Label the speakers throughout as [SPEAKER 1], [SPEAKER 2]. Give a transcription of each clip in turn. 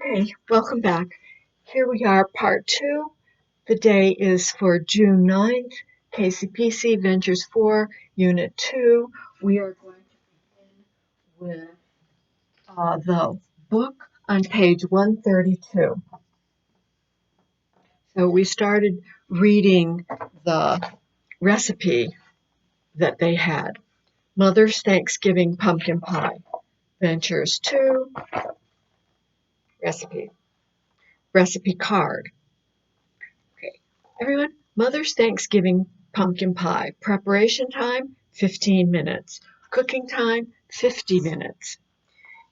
[SPEAKER 1] Okay, welcome back. Here we are, part two. The day is for June 9th, Kcpc Ventures 4, Unit 2. We are going to begin with the book on page 132. So we started reading the recipe that they had. Mother's Thanksgiving Pumpkin Pie. Ventures 2, recipe. Recipe card. Okay, everyone, Mother's Thanksgiving pumpkin pie. Preparation time, 15 minutes. Cooking time, 50 minutes.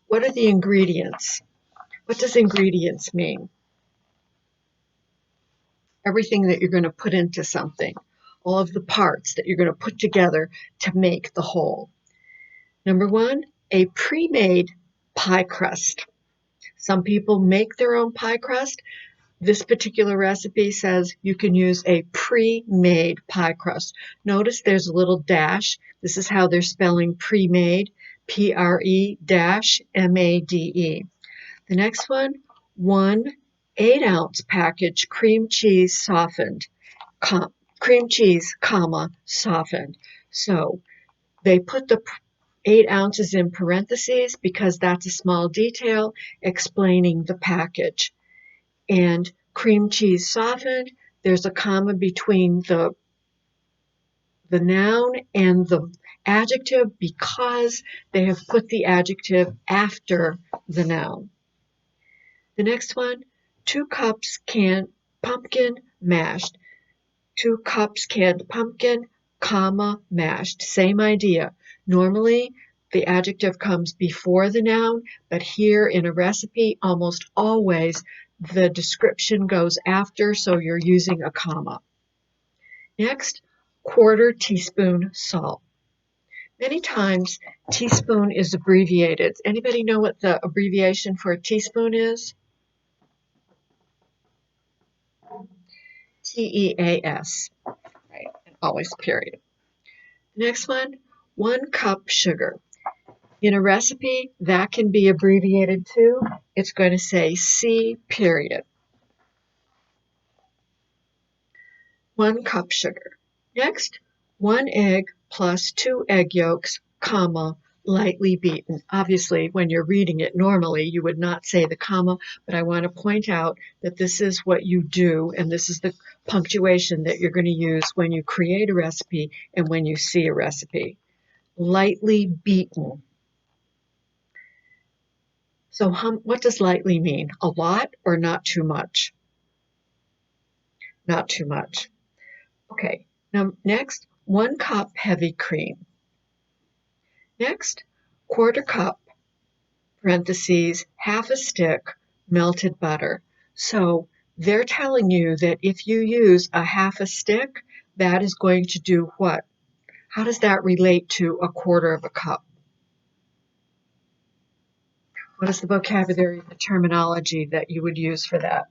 [SPEAKER 1] What are the ingredients? What does ingredients mean? Everything that you're going to put into something. All of the parts that you're going to put together to make the whole. Number one, a pre-made pie crust. Some people make their own pie crust. This particular recipe says you can use a pre-made pie crust. Notice there's a little dash. This is how they're spelling pre-made, P-R-E-M-A-D-E. The next one 8-ounce package cream cheese softened, cream cheese, softened. So they put the 8 ounces in parentheses because that's a small detail explaining the package. And cream cheese softened, there's a comma between the noun and the adjective because they have put the adjective after the noun. The next one, 2 cups canned pumpkin mashed. 2 cups canned pumpkin, mashed. Same idea. Normally, the adjective comes before the noun, but here in a recipe, almost always the description goes after, so you're using a comma. Next, 1/4 teaspoon salt. Many times, teaspoon is abbreviated. Anybody know what the abbreviation for a teaspoon is? TEAS, right? And always period. Next one, 1 cup sugar. In a recipe, that can be abbreviated too. It's going to say C period. 1 cup sugar. Next, 1 egg plus 2 egg yolks, lightly beaten. Obviously, when you're reading it normally, you would not say the comma, but I want to point out that this is what you do, and this is the punctuation that you're going to use when you create a recipe and when you see a recipe. Lightly beaten. So what does lightly mean? A lot or not too much? Not too much. Okay, now next, 1 cup heavy cream. Next, 1/4 cup, parentheses, 1/2 a stick, melted butter. So they're telling you that if you use a 1/2 a stick, that is going to do what? How does that relate to 1/4 a cup? What is the vocabulary, the terminology that you would use for that?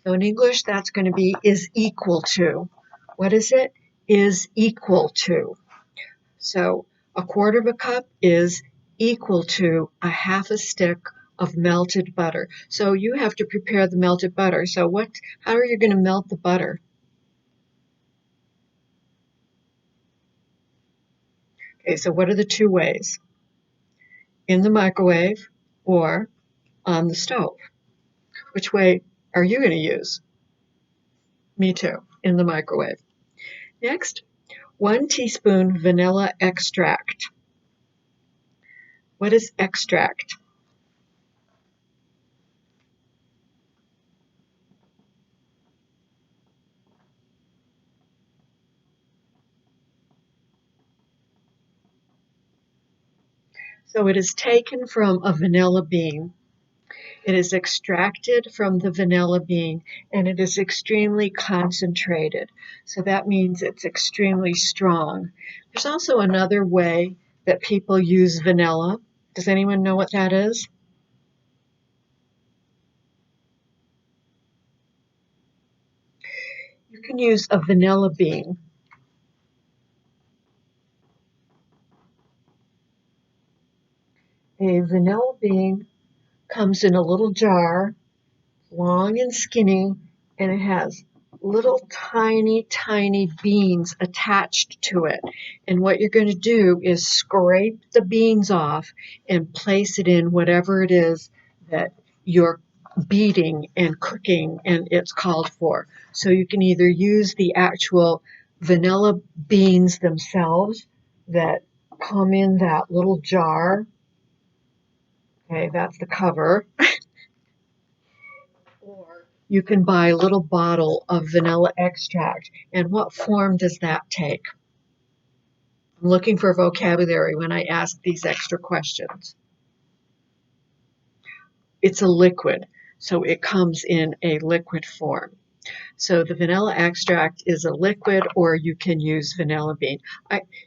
[SPEAKER 1] So in English, that's going to be is equal to. What is it? Is equal to. So 1/4 a cup is equal to a 1/2 a stick of melted butter. So you have to prepare the melted butter. So how are you going to melt the butter? Okay, so what are the two ways? In the microwave or on the stove. Which way are you going to use? Me too, in the microwave. Next, 1 teaspoon vanilla extract. What is extract? So it is taken from a vanilla bean. It is extracted from the vanilla bean and it is extremely concentrated. So that means it's extremely strong. There's also another way that people use vanilla. Does anyone know what that is? You can use a vanilla bean. A vanilla bean comes in a little jar, long and skinny, and it has little tiny, tiny beans attached to it. And what you're going to do is scrape the beans off and place it in whatever it is that you're beating and cooking and it's called for. So you can either use the actual vanilla beans themselves that come in that little jar. Okay, that's the cover. Or you can buy a little bottle of vanilla extract. And what form does that take? I'm looking for vocabulary when I ask these extra questions. It's a liquid, so it comes in a liquid form. So the vanilla extract is a liquid, or you can use vanilla bean.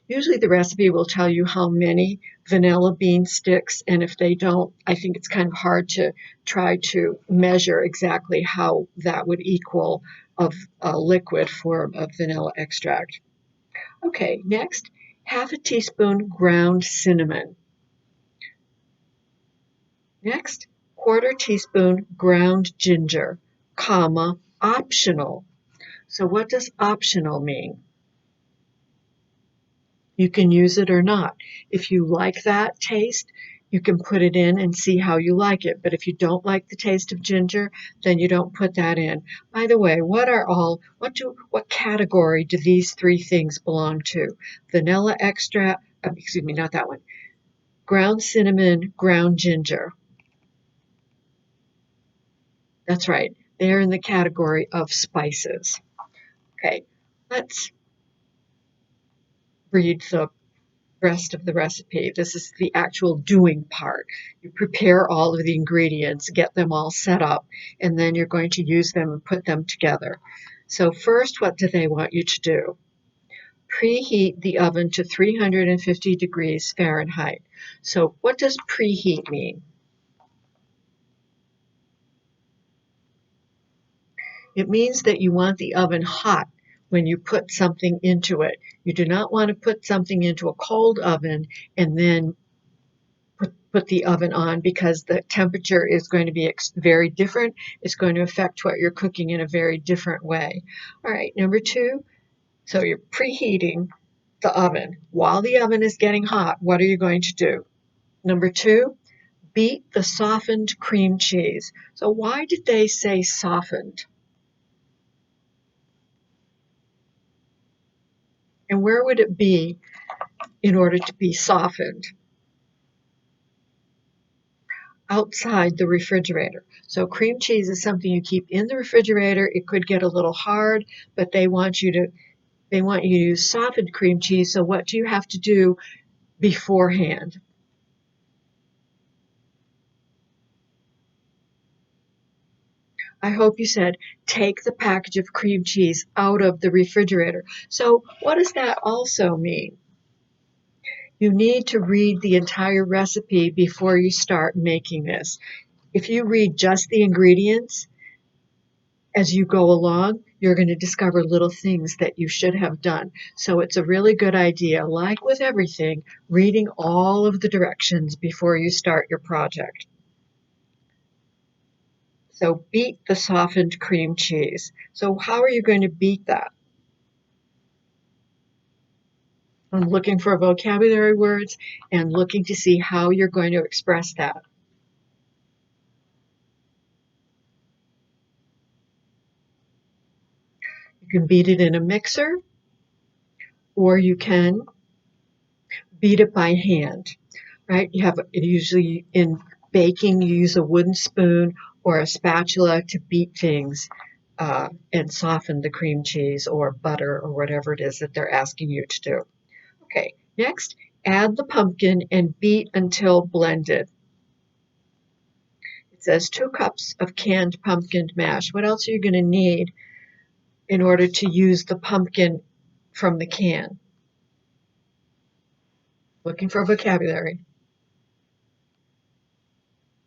[SPEAKER 1] Usually the recipe will tell you how many vanilla bean sticks, and if they don't, I think it's kind of hard to try to measure exactly how that would equal of a liquid form of vanilla extract. Okay, next, half a teaspoon ground cinnamon. Next, quarter teaspoon ground ginger, comma, optional. So what does optional mean? You can use it or not. If you like that taste, you can put it in and see how you like it. But if you don't like the taste of ginger, then you don't put that in. By the way, what category do these three things belong to? Vanilla extract, excuse me, not that one. Ground cinnamon, ground ginger. That's right. They're in the category of spices. Okay, let's read the rest of the recipe. This is the actual doing part. You prepare all of the ingredients, get them all set up, and then you're going to use them and put them together. So first, what do they want you to do? Preheat the oven to 350 degrees Fahrenheit. So what does preheat mean? It means that you want the oven hot when you put something into it. You do not want to put something into a cold oven and then put the oven on, because the temperature is going to be very different. It's going to affect what you're cooking in a very different way. All right, number two, so you're preheating the oven. While the oven is getting hot, what are you going to do? Number two, beat the softened cream cheese. So why did they say softened? And where would it be in order to be softened? Outside the refrigerator. So cream cheese is something you keep in the refrigerator. It could get a little hard, but they want you to use softened cream cheese. So what do you have to do beforehand? I hope you said take the package of cream cheese out of the refrigerator. So what does that also mean? You need to read the entire recipe before you start making this. If you read just the ingredients as you go along, you're going to discover little things that you should have done. So it's a really good idea, like with everything, reading all of the directions before you start your project. So beat the softened cream cheese. So how are you going to beat that? I'm looking for vocabulary words and looking to see how you're going to express that. You can beat it in a mixer, or you can beat it by hand, right? You have usually in baking, you use a wooden spoon or a spatula to beat things and soften the cream cheese or butter or whatever it is that they're asking you to do. Okay, next, add the pumpkin and beat until blended. It says 2 cups of canned pumpkin mash. What else are you going to need in order to use the pumpkin from the can? Looking for vocabulary.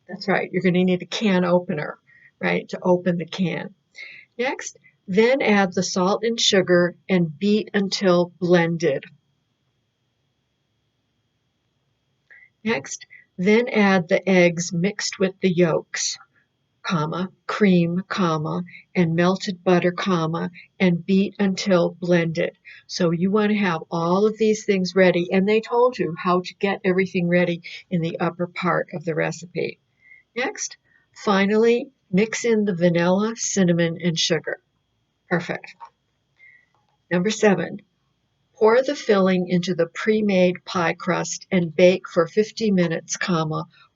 [SPEAKER 1] That's right, you're going to need a can opener, right, to open the can. Next, then add the salt and sugar and beat until blended. Next, Then add the eggs mixed with the yolks, cream, and melted butter, and beat until blended. So you want to have all of these things ready, and they told you how to get everything ready in the upper part of the recipe. Next, finally, mix in the vanilla, cinnamon, and sugar. Perfect. Number 7, pour the filling into the pre-made pie crust and bake for 50 minutes,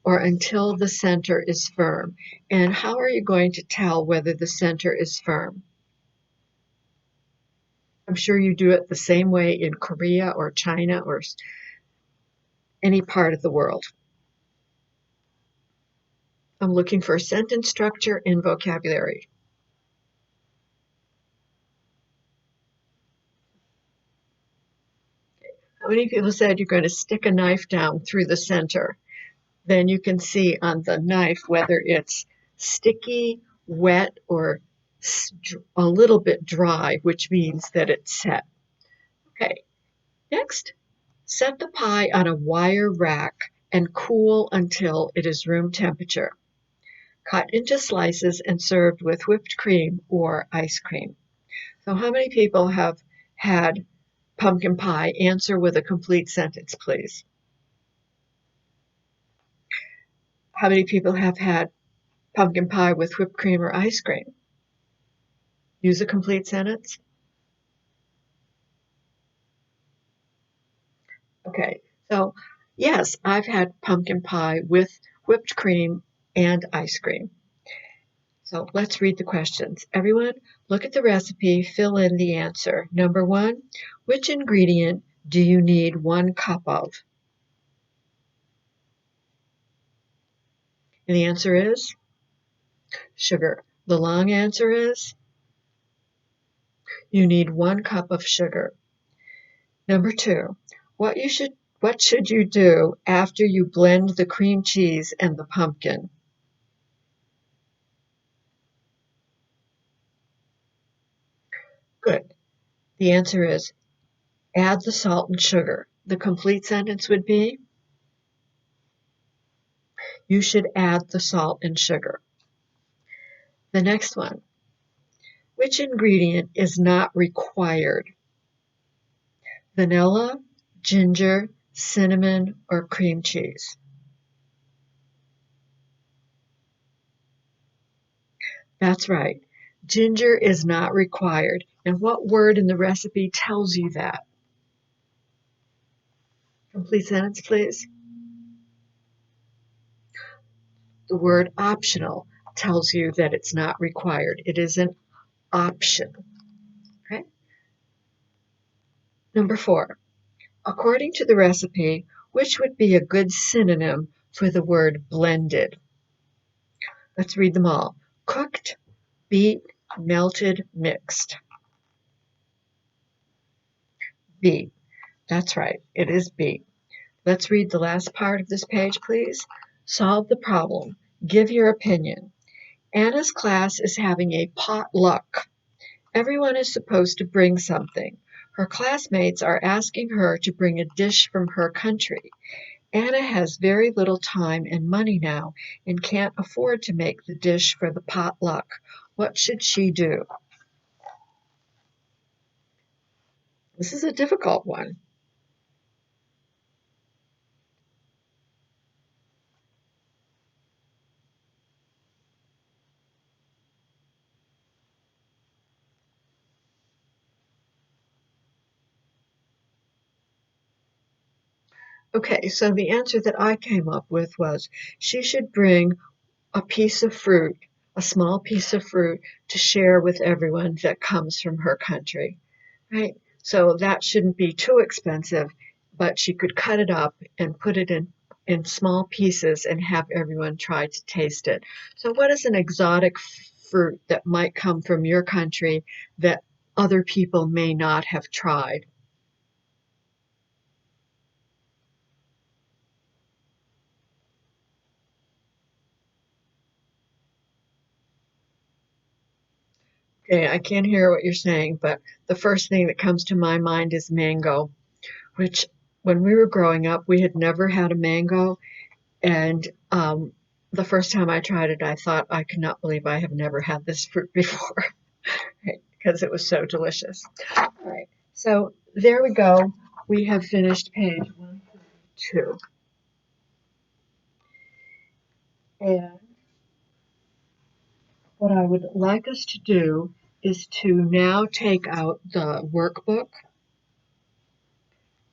[SPEAKER 1] or until the center is firm. And how are you going to tell whether the center is firm? I'm sure you do it the same way in Korea or China or any part of the world. I'm looking for sentence structure and vocabulary. How many people said you're going to stick a knife down through the center? Then you can see on the knife whether it's sticky, wet, or a little bit dry, which means that it's set. Okay, next, set the pie on a wire rack and cool until it is room temperature. Cut into slices and served with whipped cream or ice cream. So how many people have had pumpkin pie? Answer with a complete sentence, please. How many people have had pumpkin pie with whipped cream or ice cream? Use a complete sentence. Okay, so yes, I've had pumpkin pie with whipped cream and ice cream. So let's read the questions. Everyone, look at the recipe, fill in the answer. Number 1, which ingredient do you need 1 cup of? And the answer is sugar. The long answer is you need 1 cup of sugar. Number 2, what should you do after you blend the cream cheese and the pumpkin? Good. The answer is add the salt and sugar. The complete sentence would be you should add the salt and sugar. The next one, which ingredient is not required? Vanilla, ginger, cinnamon, or cream cheese? That's right. Ginger is not required. And what word in the recipe tells you that? Complete sentence, please. The word optional tells you that it's not required. It is an option. Okay? Number 4, according to the recipe, which would be a good synonym for the word blended? Let's read them all. Cooked, beat, melted, mixed. Beat. That's right. It is beat. Let's read the last part of this page, please. Solve the problem. Give your opinion. Anna's class is having a potluck. Everyone is supposed to bring something. Her classmates are asking her to bring a dish from her country. Anna has very little time and money now and can't afford to make the dish for the potluck. What should she do? This is a difficult one. Okay, so the answer that I came up with was she should bring a piece of fruit, a small piece of fruit to share with everyone that comes from her country, right? So that shouldn't be too expensive, but she could cut it up and put it in small pieces and have everyone try to taste it. So what is an exotic fruit that might come from your country that other people may not have tried? Okay, I can't hear what you're saying, but the first thing that comes to my mind is mango, which when we were growing up, we had never had a mango. And the first time I tried it, I thought, I could not believe I have never had this fruit before, right? Because it was so delicious. All right, so there we go. We have finished page 132. And what I would like us to do is to now take out the workbook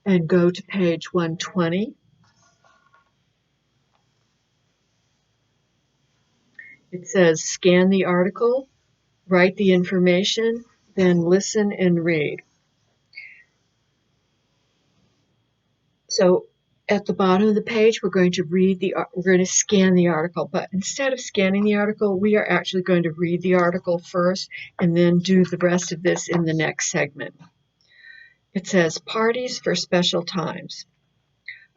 [SPEAKER 1] and go to page 120. It says scan the article, write the information, then listen and read. So at the bottom of the page, we're going to scan the article, but instead of scanning the article, we are actually going to read the article first and then do the rest of this in the next segment. It says parties for special times.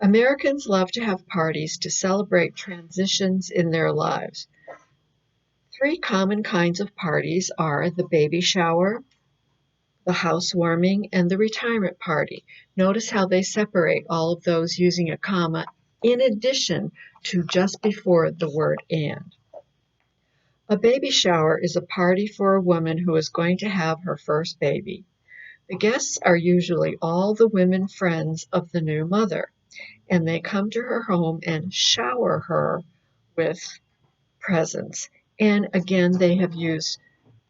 [SPEAKER 1] Americans love to have parties to celebrate transitions in their lives. 3 common kinds of parties are the baby shower, the housewarming, and the retirement party. Notice how they separate all of those using a comma in addition to just before the word and. A baby shower is a party for a woman who is going to have her first baby. The guests are usually all the women friends of the new mother, and they come to her home and shower her with presents. And again, they have used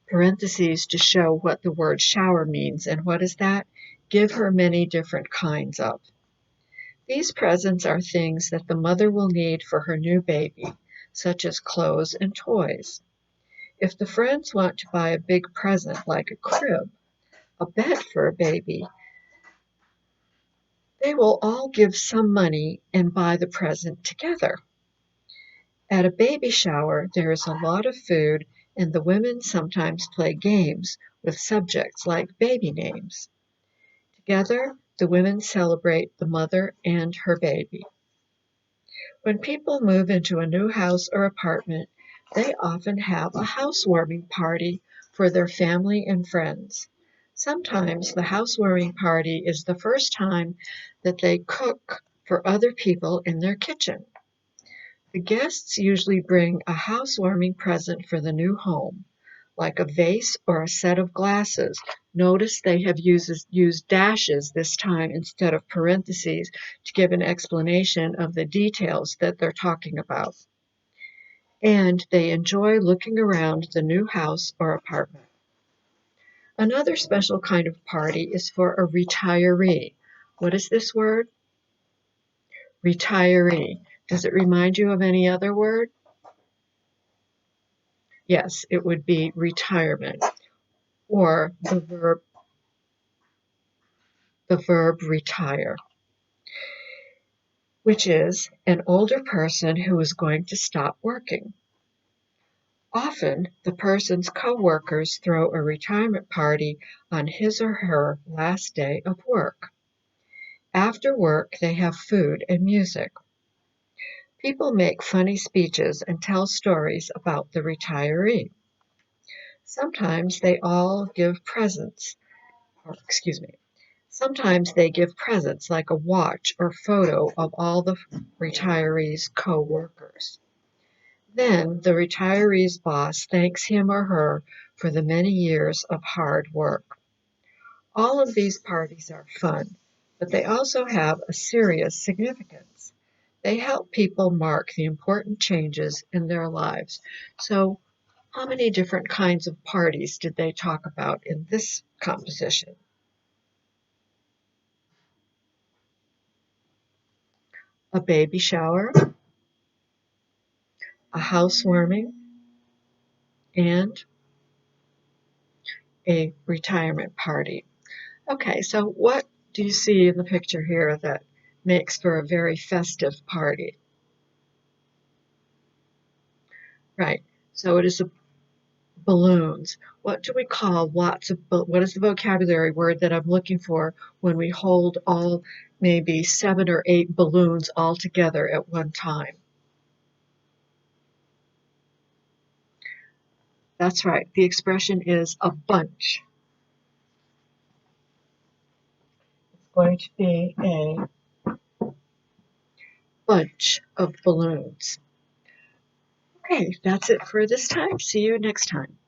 [SPEAKER 1] parentheses to show what the word shower means. And what is that? Give her many different kinds of. These presents are things that the mother will need for her new baby, such as clothes and toys. If the friends want to buy a big present like a crib, a bed for a baby, they will all give some money and buy the present together. At a baby shower, there is a lot of food, and the women sometimes play games with subjects like baby names. Together, the women celebrate the mother and her baby. When people move into a new house or apartment, they often have a housewarming party for their family and friends. Sometimes the housewarming party is the first time that they cook for other people in their kitchen. The guests usually bring a housewarming present for the new home, like a vase or a set of glasses. Notice they have used dashes this time instead of parentheses to give an explanation of the details that they're talking about. And they enjoy looking around the new house or apartment. Another special kind of party is for a retiree. What is this word? Retiree. Does it remind you of any other word? Yes, it would be retirement, or the verb retire, which is an older person who is going to stop working. Often, the person's co-workers throw a retirement party on his or her last day of work. After work, they have food and music. People make funny speeches and tell stories about the retiree. Sometimes they all give presents, Sometimes they give presents like a watch or photo of all the retiree's co-workers. Then the retiree's boss thanks him or her for the many years of hard work. All of these parties are fun, but they also have a serious significance. They help people mark the important changes in their lives. So, how many different kinds of parties did they talk about in this composition? A baby shower, a housewarming, and a retirement party. Okay, so what do you see in the picture here that makes for a very festive party? Right, so it is balloons. What do we call what is the vocabulary word that I'm looking for when we hold all maybe 7 or 8 balloons all together at one time? That's right, the expression is a bunch. It's going to be a bunch of balloons. Okay, that's it for this time. See you next time.